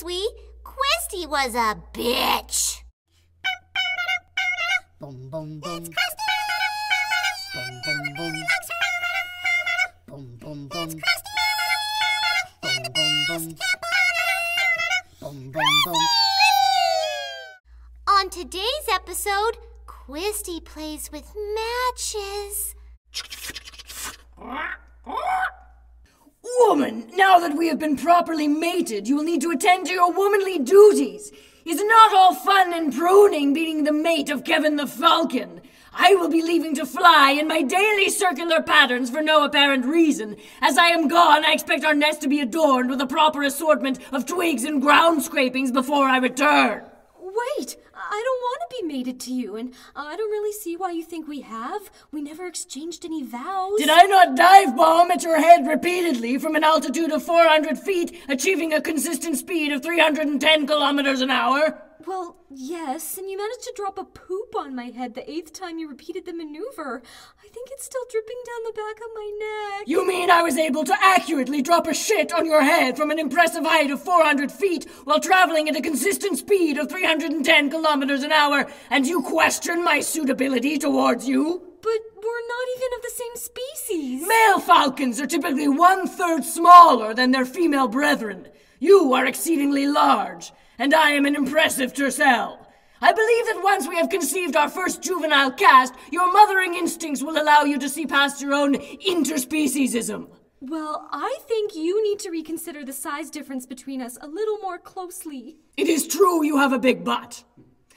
sweet. Christy was a bitch. Boom, boom, boom. It's Christy. Boom, boom, boom. Boom, boom, boom. It's Christy. Boom, boom, boom. Boom, boom, boom. On today's episode, Christy plays with matches. Woman, now that we have been properly mated, you will need to attend to your womanly duties. It's not all fun and pruning being the mate of Kevin the Falcon. I will be leaving to fly in my daily circular patterns for no apparent reason. As I am gone, I expect our nest to be adorned with a proper assortment of twigs and ground scrapings before I return. Wait, I don't want to be mated to you, and I don't really see why you think we have. We never exchanged any vows. Did I not dive bomb at your head repeatedly from an altitude of 400 feet, achieving a consistent speed of 310 kilometers an hour? Well, yes, and you managed to drop a poop on my head the 8th time you repeated the maneuver. I think it's still dripping down the back of my neck. You mean I was able to accurately drop a shit on your head from an impressive height of 400 feet while traveling at a consistent speed of 310 kilometers an hour, and you question my suitability towards you? But we're not even of the same species. Male falcons are typically 1/3 smaller than their female brethren. You are exceedingly large, and I am an impressive tercel. I believe that once we have conceived our first juvenile cast, your mothering instincts will allow you to see past your own interspeciesism. Well, I think you need to reconsider the size difference between us a little more closely. It is true you have a big butt,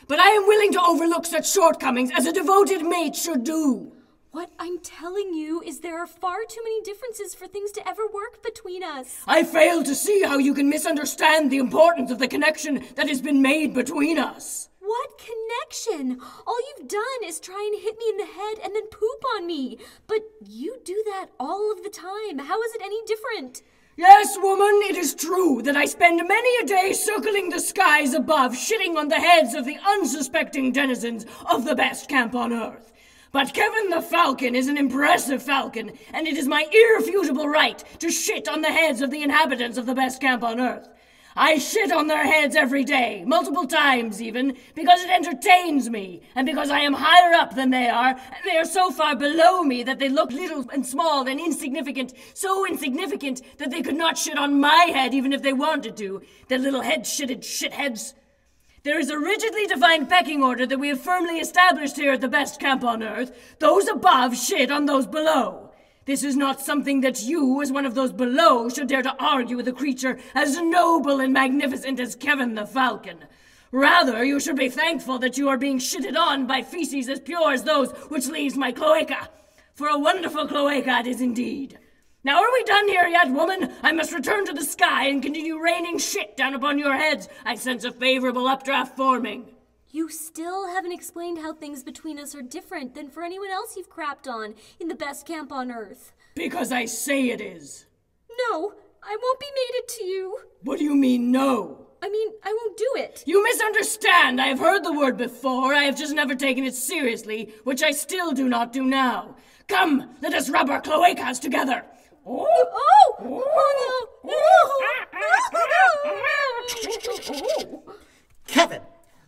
but I am willing to overlook such shortcomings as a devoted mate should do. What I'm telling you is there are far too many differences for things to ever work between us. I fail to see how you can misunderstand the importance of the connection that has been made between us. What connection? All you've done is try and hit me in the head and then poop on me. But you do that all of the time. How is it any different? Yes, woman, it is true that I spend many a day circling the skies above, shitting on the heads of the unsuspecting denizens of the best camp on earth. But Kevin the Falcon is an impressive falcon, and it is my irrefutable right to shit on the heads of the inhabitants of the best camp on earth. I shit on their heads every day, multiple times even, because it entertains me, and because I am higher up than they are, and they are so far below me that they look little and small and insignificant, so insignificant that they could not shit on my head even if they wanted to, their little head-shitted shitheads. There is a rigidly defined pecking order that we have firmly established here at the best camp on earth. Those above shit on those below. This is not something that you, as one of those below, should dare to argue with a creature as noble and magnificent as Kevin the Falcon. Rather, you should be thankful that you are being shitted on by feces as pure as those which leaves my cloaca. For a wonderful cloaca it is indeed. Now are we done here yet, woman? I must return to the sky and continue raining shit down upon your heads. I sense a favorable updraft forming. You still haven't explained how things between us are different than for anyone else you've crapped on in the best camp on earth. Because I say it is. No, I won't be mated to you. What do you mean, no? I mean, I won't do it. You misunderstand. I have heard the word before. I have just never taken it seriously, which I still do not do now. Come, let us rub our cloacas together. Kevin,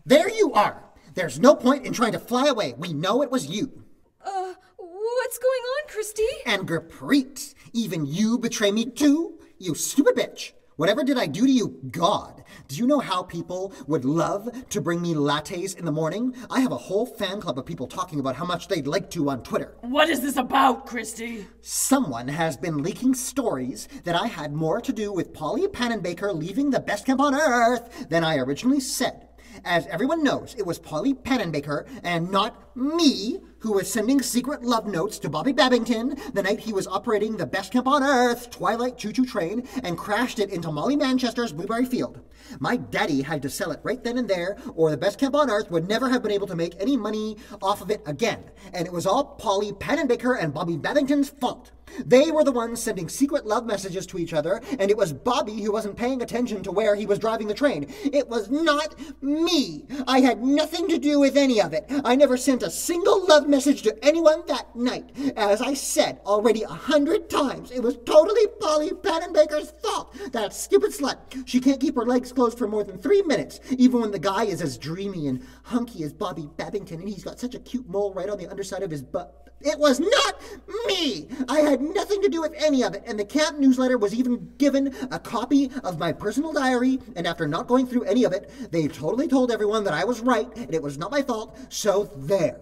there you are. There's no point in trying to fly away. We know it was you. What's going on, Christy? And Gurpreet, even you betray me too? You stupid bitch. Whatever did I do to you, God? Do you know how people would love to bring me lattes in the morning? I have a whole fan club of people talking about how much they'd like to on Twitter. What is this about, Christy? Someone has been leaking stories that I had more to do with Polly Pannenbaker leaving the best camp on earth than I originally said. As everyone knows, it was Polly Pannenbaker and not me who was sending secret love notes to Bobby Babington the night he was operating the best camp on earth Twilight choo-choo train and crashed it into Molly Manchester's Blueberry Field. My daddy had to sell it right then and there, or the best camp on earth would never have been able to make any money off of it again. And it was all Polly Pannenbaker and Bobby Babington's fault. They were the ones sending secret love messages to each other, and it was Bobby who wasn't paying attention to where he was driving the train. It was not me. I had nothing to do with any of it. I never sent a single love message to anyone that night. As I said already 100 times, it was totally Polly Pannenbaker's fault. That stupid slut. She can't keep her legs closed for more than 3 minutes, even when the guy is as dreamy and hunky as Bobby Babington, and he's got such a cute mole right on the underside of his butt. It was not me! I had nothing to do with any of it, and the camp newsletter was even given a copy of my personal diary, and after not going through any of it, they totally told everyone that I was right, and it was not my fault, so there.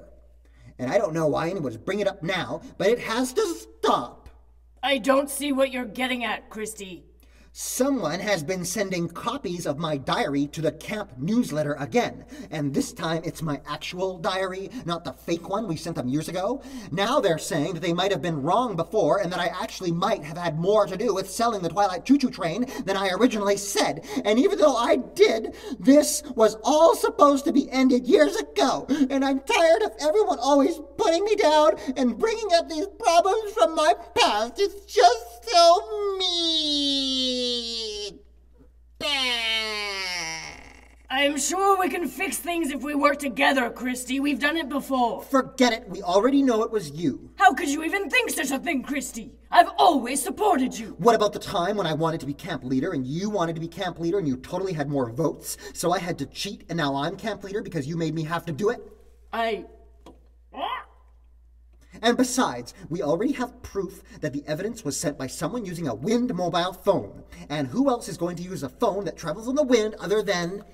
And I don't know why anyone's bringing it up now, but it has to stop. I don't see what you're getting at, Christy. Someone has been sending copies of my diary to the camp newsletter again, and this time it's my actual diary, not the fake one we sent them years ago. Now they're saying that they might have been wrong before and that I actually might have had more to do with selling the Twilight Choo Choo Train than I originally said. And even though I did, this was all supposed to be ended years ago, and I'm tired of everyone always putting me down and bringing up these problems from my past. It's just so mean. I'm sure we can fix things if we work together, Christy. We've done it before. Forget it. We already know it was you. How could you even think such a thing, Christy? I've always supported you. What about the time when I wanted to be camp leader and you wanted to be camp leader and you totally had more votes, so I had to cheat and now I'm camp leader because you made me have to do it? And besides, we already have proof that the evidence was sent by someone using a wind mobile phone. And who else is going to use a phone that travels on the wind other than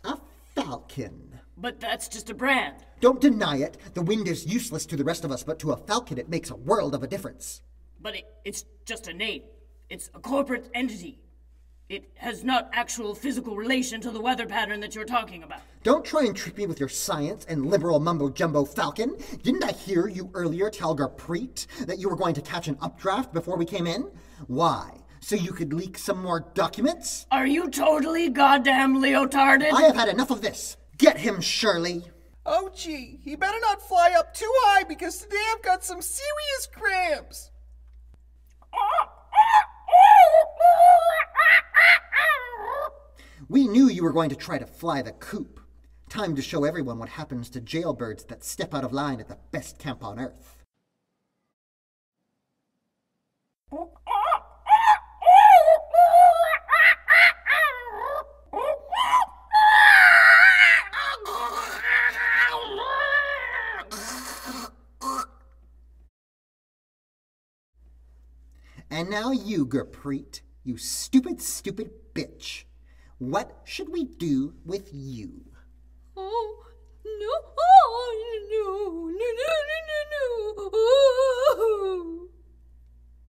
a falcon? But that's just a brand. Don't deny it. The wind is useless to the rest of us, but to a falcon it makes a world of a difference. But it's just a name. It's a corporate entity. It has not actual physical relation to the weather pattern that you're talking about. Don't try and trick me with your science and liberal mumbo-jumbo, Falcon. Didn't I hear you earlier tell Gurpreet that you were going to catch an updraft before we came in? Why? So you could leak some more documents? Are you totally goddamn leotarded? I have had enough of this. Get him, Shirley. Oh gee, he better not fly up too high because today I've got some serious cramps. We knew you were going to try to fly the coop. Time to show everyone what happens to jailbirds that step out of line at the best camp on Earth. And now you, Gurpreet, you stupid, stupid bitch. What should we do with you? Oh, no, oh, no, no, no, no, no, no. Oh.